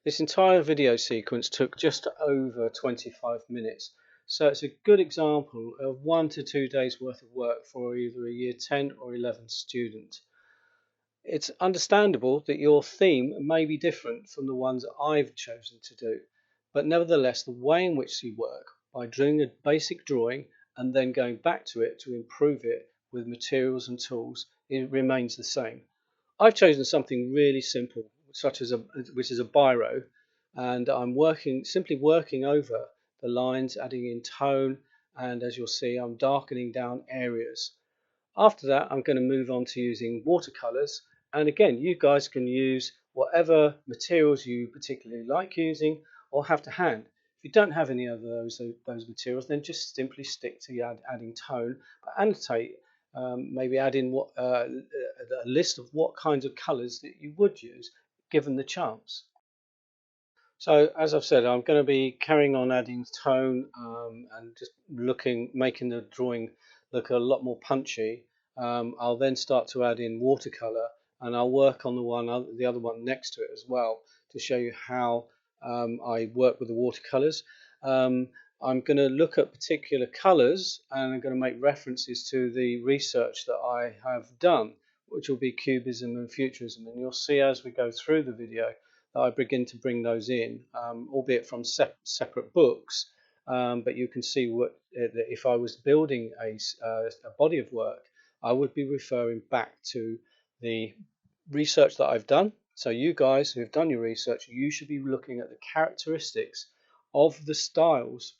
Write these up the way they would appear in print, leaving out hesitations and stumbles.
This entire video sequence took just over 25 minutes, so it's a good example of 1 to 2 days worth of work for either a year 10 or 11 student. It's understandable that your theme may be different from the ones I've chosen to do, but nevertheless the way in which you work by doing a basic drawing and then going back to it to improve it with materials and tools, it remains the same. I've chosen something really simple, such as which is a biro, and I'm simply working over the lines, adding in tone, and as you'll see, I'm darkening down areas. After that, I'm going to move on to using watercolors, and again, you guys can use whatever materials you particularly like using or have to hand. If you don't have any of those materials, then just simply stick to adding tone, but annotate. Maybe add in a list of what kinds of colours that you would use given the chance. So as I've said, I'm going to be carrying on adding tone and just making the drawing look a lot more punchy. I'll then start to add in watercolour, and I'll work on the other one next to it as well to show you how I work with the watercolours. I'm going to look at particular colours, and I'm going to make references to the research that I have done, which will be Cubism and Futurism, and you'll see as we go through the video that I begin to bring those in, albeit from separate books, but you can see that if I was building a body of work, I would be referring back to the research that I've done. So you guys who have done your research, you should be looking at the characteristics of the styles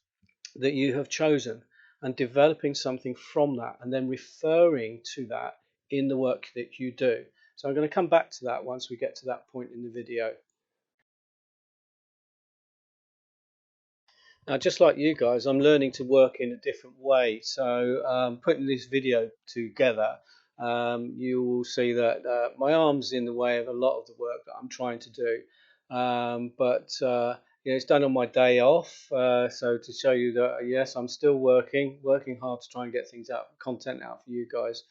that you have chosen and developing something from that, and then referring to that in the work that you do. So I'm going to come back to that once we get to that point in the video. Now, just like you guys, I'm learning to work in a different way. So putting this video together, you will see that my arm's in the way of a lot of the work that I'm trying to do. It's done on my day off. So to show you that, yes, I'm still working hard to try and get content out for you guys.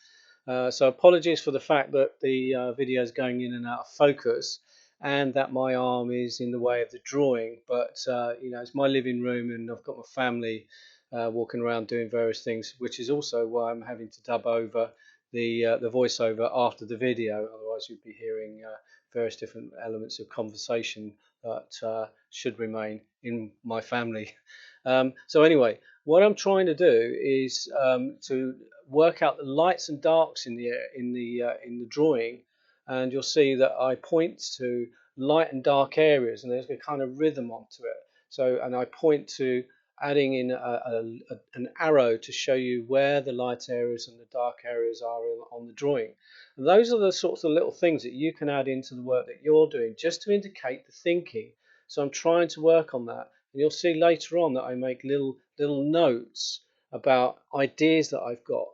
So apologies for the fact that the video is going in and out of focus, and that my arm is in the way of the drawing, but it's my living room and I've got my family walking around doing various things, which is also why I'm having to dub over the voiceover after the video. Otherwise you'd be hearing various different elements of conversation that should remain in my family. So anyway, what I'm trying to do is to work out the lights and darks in the drawing, and you'll see that I point to light and dark areas, and there's a kind of rhythm onto it. So, and I point to adding in an arrow to show you where the light areas and the dark areas are on the drawing. And those are the sorts of little things that you can add into the work that you're doing just to indicate the thinking. So I'm trying to work on that, and you'll see later on that I make little notes about ideas that I've got.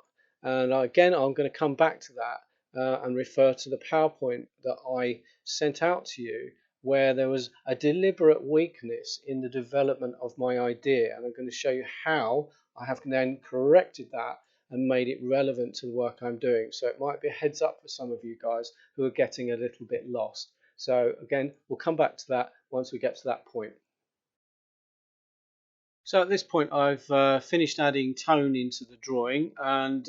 And again, I'm going to come back to that and refer to the PowerPoint that I sent out to you, where there was a deliberate weakness in the development of my idea, and I'm going to show you how I have then corrected that and made it relevant to the work I'm doing. So it might be a heads up for some of you guys who are getting a little bit lost. So again, we'll come back to that once we get to that point. So at this point, I've finished adding tone into the drawing, and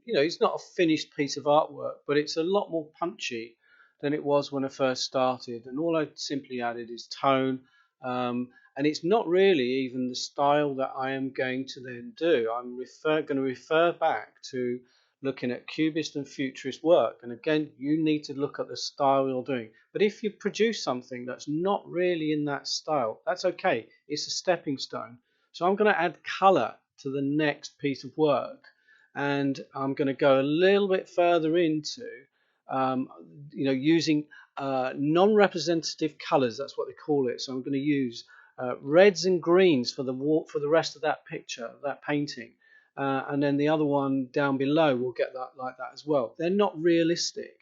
it's not a finished piece of artwork, but it's a lot more punchy than it was when I first started. And all I simply added is tone, and it's not really even the style that I am going to then do. I'm going to refer back to looking at Cubist and Futurist work, and again, you need to look at the style you're doing. But if you produce something that's not really in that style, that's okay. It's a stepping stone. So I'm going to add colour to the next piece of work, and I'm going to go a little bit further into using non-representative colours. That's what they call it. So I'm going to use reds and greens for the rest of that picture, that painting, and then the other one down below will get that like that as well. They're not realistic,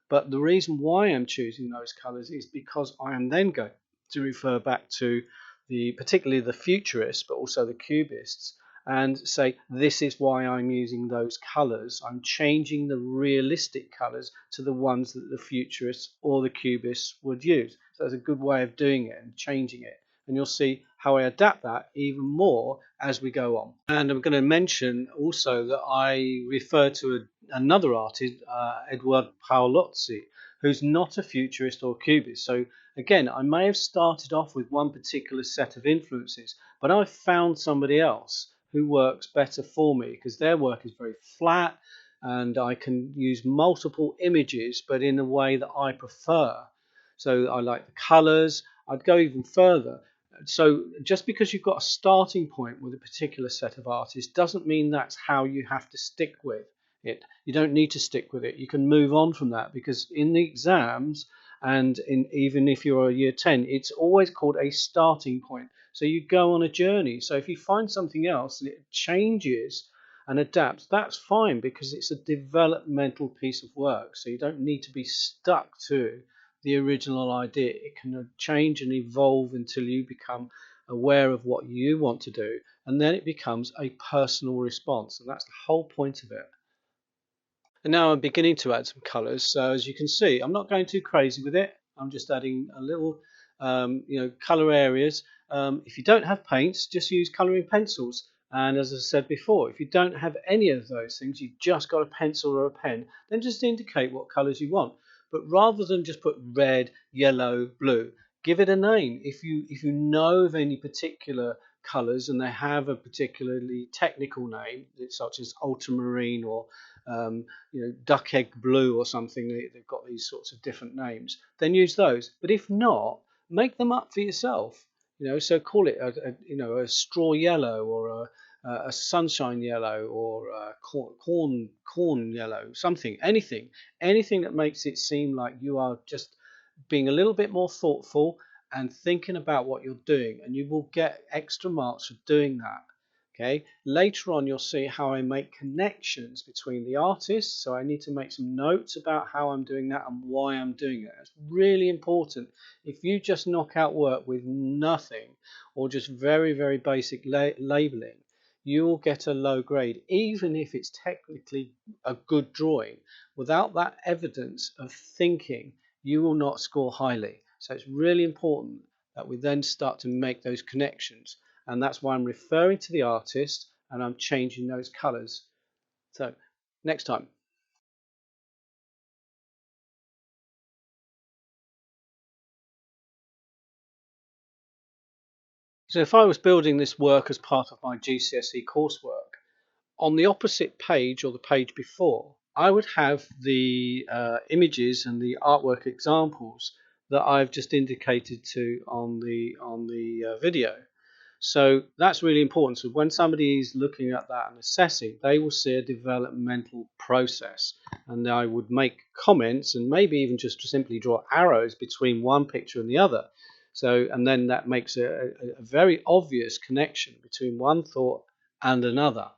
but the reason why I'm choosing those colours is because I am then going to refer back to particularly the Futurists, but also the Cubists, and say, this is why I'm using those colors. I'm changing the realistic colors to the ones that the futurists or the cubists would use. So that's a good way of doing it and changing it. And you'll see how I adapt that even more as we go on. And I'm going to mention also that I refer to another artist, Edward Paolozzi, who's not a futurist or cubist. So again, I may have started off with one particular set of influences, but I've found somebody else who works better for me because their work is very flat and I can use multiple images, but in a way that I prefer. So I like the colors. I'd go even further. So just because you've got a starting point with a particular set of artists doesn't mean that's how you have to stick with it. You don't need to stick with it. You can move on from that, because in the exams and even if you're a year 10, it's always called a starting point. So you go on a journey. So if you find something else and it changes and adapts, that's fine, because it's a developmental piece of work. So you don't need to be stuck to the original idea. It can change and evolve until you become aware of what you want to do, and then it becomes a personal response, and that's the whole point of it. And now I'm beginning to add some colours. So as you can see, I'm not going too crazy with it. I'm just adding a little, colour areas. If you don't have paints, just use colouring pencils. And as I said before, if you don't have any of those things, you've just got a pencil or a pen, then just indicate what colours you want. But rather than just put red, yellow, blue, give it a name. If you know of any particular colours and they have a particularly technical name, such as ultramarine or duck egg blue or something, they've got these sorts of different names, then use those. But if not, make them up for yourself. So call it a straw yellow, or a sunshine yellow, or a corn yellow, anything that makes it seem like you are just being a little bit more thoughtful and thinking about what you're doing, and you will get extra marks for doing that. Okay, later on you'll see how I make connections between the artists, so I need to make some notes about how I'm doing that and why I'm doing it. It's really important. If you just knock out work with nothing, or just very, very basic labeling, you will get a low grade, even if it's technically a good drawing. Without that evidence of thinking, you will not score highly. So it's really important that we then start to make those connections. And that's why I'm referring to the artist and I'm changing those colors. So next time. So if I was building this work as part of my GCSE coursework, on the opposite page, or the page before, I would have the images and the artwork examples that I've just indicated to on the video. So that's really important. So when somebody is looking at that and assessing, they will see a developmental process. And I would make comments and maybe even just simply draw arrows between one picture and the other. So, and then that makes a very obvious connection between one thought and another.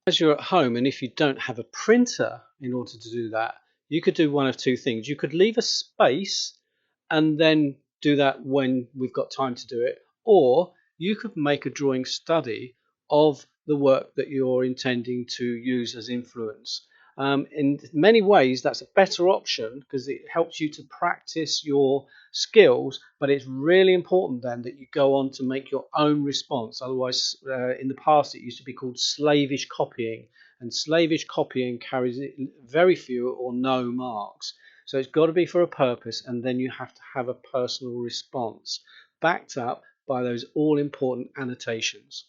As you're at home, and if you don't have a printer in order to do that, you could do one of two things. You could leave a space and then do that when we've got time to do it, or you could make a drawing study of the work that you're intending to use as influence. In many ways, that's a better option because it helps you to practice your skills, but it's really important then that you go on to make your own response. Otherwise, in the past, it used to be called slavish copying, and slavish copying carries very few or no marks. So it's got to be for a purpose, and then you have to have a personal response backed up by those all important annotations.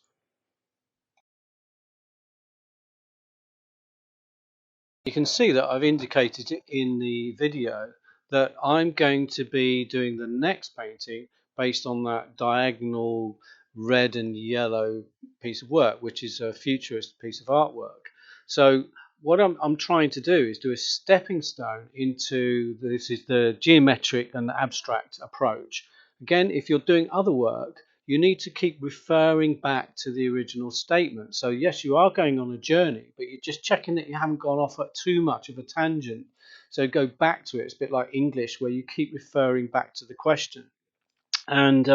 You can see that I've indicated in the video that I'm going to be doing the next painting based on that diagonal red and yellow piece of work, which is a futurist piece of artwork. So what I'm trying to do is do a stepping stone into this is the geometric and abstract approach. Again, if you're doing other work, you need to keep referring back to the original statement. So yes, you are going on a journey, but you're just checking that you haven't gone off at too much of a tangent. So go back to it. It's a bit like English, where you keep referring back to the question. And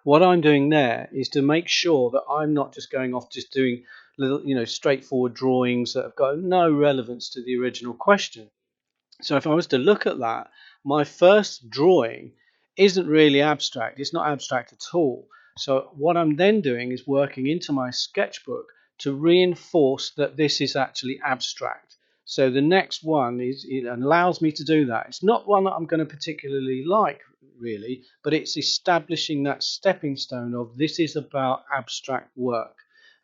what I'm doing there is to make sure that I'm not just going off just doing little, straightforward drawings that have got no relevance to the original question. So if I was to look at that, my first drawing isn't really abstract. It's not abstract at all. So what I'm then doing is working into my sketchbook to reinforce that this is actually abstract. So the next one it allows me to do that. It's not one that I'm going to particularly like, really, but it's establishing that stepping stone of this is about abstract work.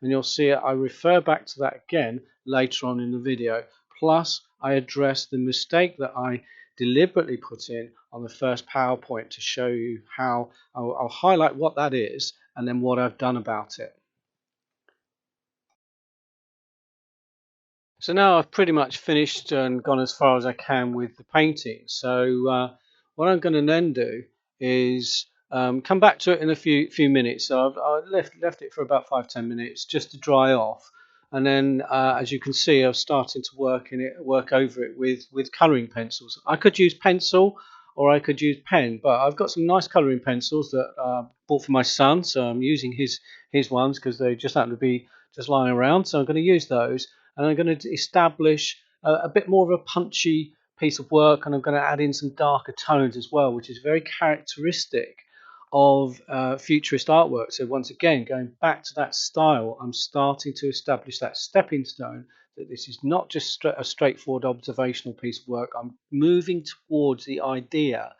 And you'll see I refer back to that again later on in the video. Plus, I address the mistake that I deliberately put in on the first PowerPoint to show you how I'll highlight what that is and then what I've done about it. So now I've pretty much finished and gone as far as I can with the painting. So what I'm going to then do is come back to it in a few minutes. So I've left it for about 5-10 minutes just to dry off, and then as you can see, I'm starting to work over it with colouring pencils. I could use pencil or I could use pen, but I've got some nice colouring pencils that I bought for my son, so I'm using his ones because they just happen to be just lying around. So I'm going to use those, and I'm going to establish a bit more of a punchy piece of work, and I'm going to add in some darker tones as well, which is very characteristic of futurist artwork. So once again, going back to that style, I'm starting to establish that stepping stone that this is not just a straightforward observational piece of work. I'm moving towards the idea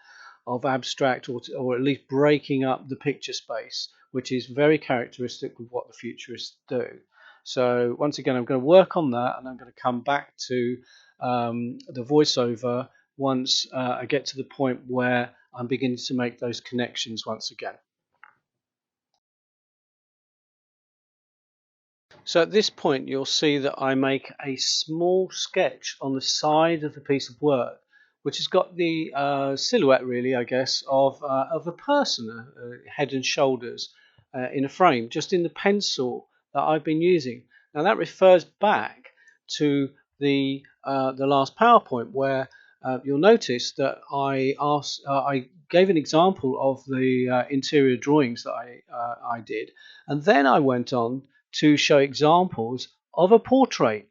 of abstract, or at least breaking up the picture space, which is very characteristic of what the futurists do. So once again, I'm going to work on that, and I'm going to come back to the voiceover once I get to the point where I'm beginning to make those connections once again. So at this point, you'll see that I make a small sketch on the side of the piece of work, which has got the silhouette, really, I guess, of a person, head and shoulders, in a frame, just in the pencil that I've been using. Now that refers back to the last PowerPoint, where you'll notice that I gave an example of the interior drawings that I did, and then I went on to show examples of a portrait.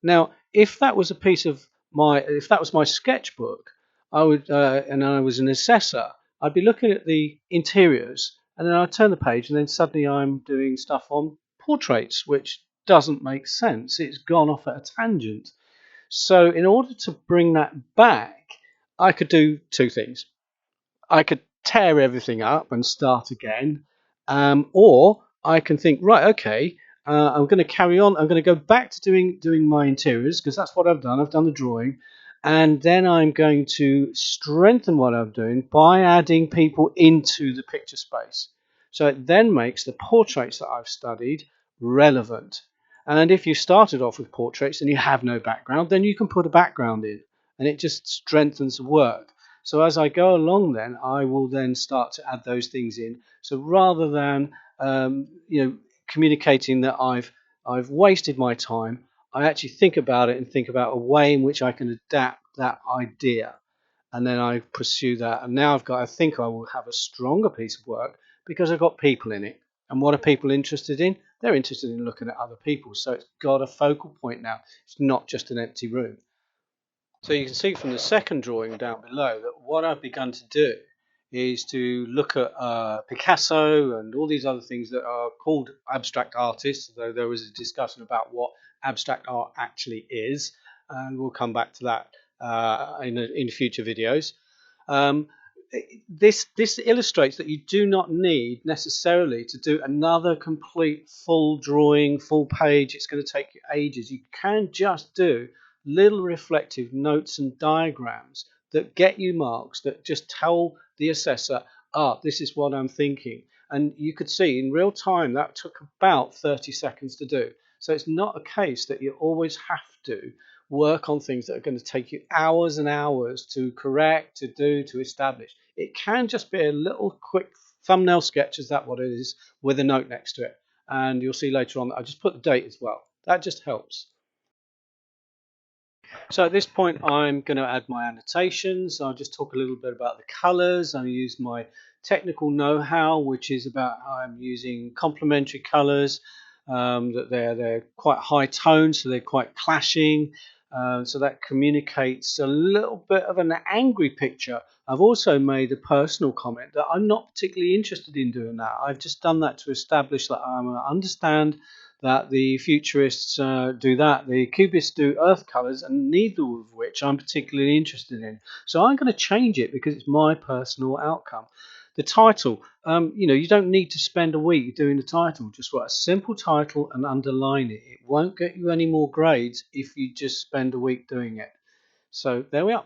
Now, if that was my sketchbook, and I was an assessor, I'd be looking at the interiors, and then I'd turn the page, and then suddenly I'm doing stuff on portraits, which doesn't make sense. It's gone off at a tangent. So, in order to bring that back, I could do two things. I could tear everything up and start again, or I can think, right, okay, I'm going to carry on. I'm going to go back to doing my interiors, because that's what I've done. I've done the drawing, and then I'm going to strengthen what I'm doing by adding people into the picture space. So it then makes the portraits that I've studied relevant. And if you started off with portraits and you have no background, then you can put a background in, and it just strengthens the work. So as I go along, then I will then start to add those things in. So rather than communicating that I've wasted my time, I actually think about it and think about a way in which I can adapt that idea, and then I pursue that. And now I think I will have a stronger piece of work because I've got people in it. And what are people interested in? They're interested in looking at other people. So it's got a focal point now. It's not just an empty room. So you can see from the second drawing down below that what I've begun to do is to look at Picasso and all these other things that are called abstract artists, though there was a discussion about what abstract art actually is, and we'll come back to that in future videos. This illustrates that you do not need necessarily to do another complete full drawing, full page. It's going to take you ages. You can just do little reflective notes and diagrams that get you marks, that just tell the assessor, this is what I'm thinking. And you could see in real time that took about 30 seconds to do. So it's not a case that you always have to work on things that are going to take you hours and hours to correct, to establish. It can just be a little quick thumbnail sketch, is that what it is, with a note next to it. And you'll see later on that I just put the date as well. That just helps. So at this point, I'm going to add my annotations. I'll just talk a little bit about the colors. I use my technical know-how, which is about how I'm using complementary colours, that they're quite high toned, so they're quite clashing. So that communicates a little bit of an angry picture. I've also made a personal comment that I'm not particularly interested in doing that. I've just done that to establish that I understand that the futurists do that. The cubists do earth colours, and neither of which I'm particularly interested in. So I'm going to change it because it's my personal outcome. The title, you don't need to spend a week doing the title. Just write a simple title and underline it. It won't get you any more grades if you just spend a week doing it. So there we are.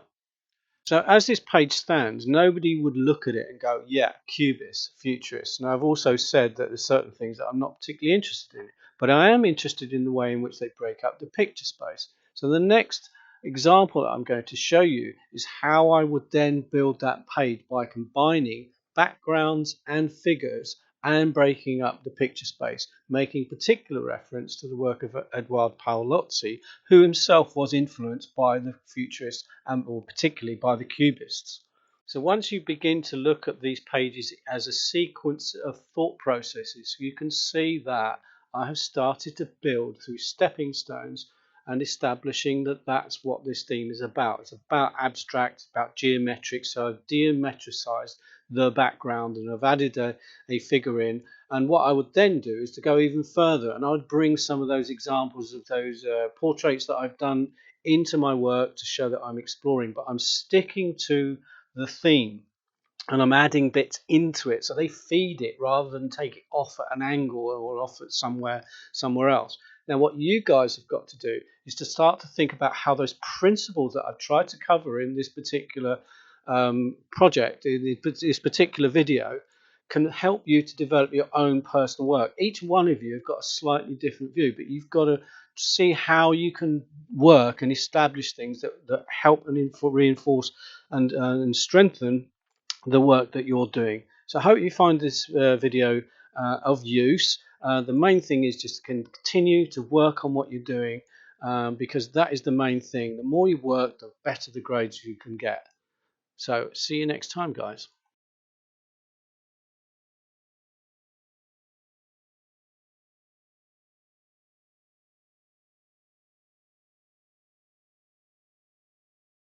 So as this page stands, nobody would look at it and go, yeah, cubist, futurist. Now I've also said that there's certain things that I'm not particularly interested in, but I am interested in the way in which they break up the picture space. So the next example that I'm going to show you is how I would then build that page by combining backgrounds and figures and breaking up the picture space, making particular reference to the work of Edouard Paolozzi, who himself was influenced by the futurists or particularly by the cubists. So once you begin to look at these pages as a sequence of thought processes, you can see that I have started to build through stepping stones and establishing that that's what this theme is about. It's about abstract, about geometric, so I've geometricized the background and I've added a figure in. And what I would then do is to go even further, and I would bring some of those examples of those portraits that I've done into my work to show that I'm exploring, but I'm sticking to the theme and I'm adding bits into it so they feed it rather than take it off at an angle or off at somewhere else. Now what you guys have got to do is to start to think about how those principles that I've tried to cover in this particular project, in this particular video, can help you to develop your own personal work. Each one of you have got a slightly different view, but you've got to see how you can work and establish things that help and reinforce and strengthen the work that you're doing. So I hope you find this video of use. The main thing is just to continue to work on what you're doing, because that is the main thing. The more you work, the better the grades you can get. So see you next time, guys.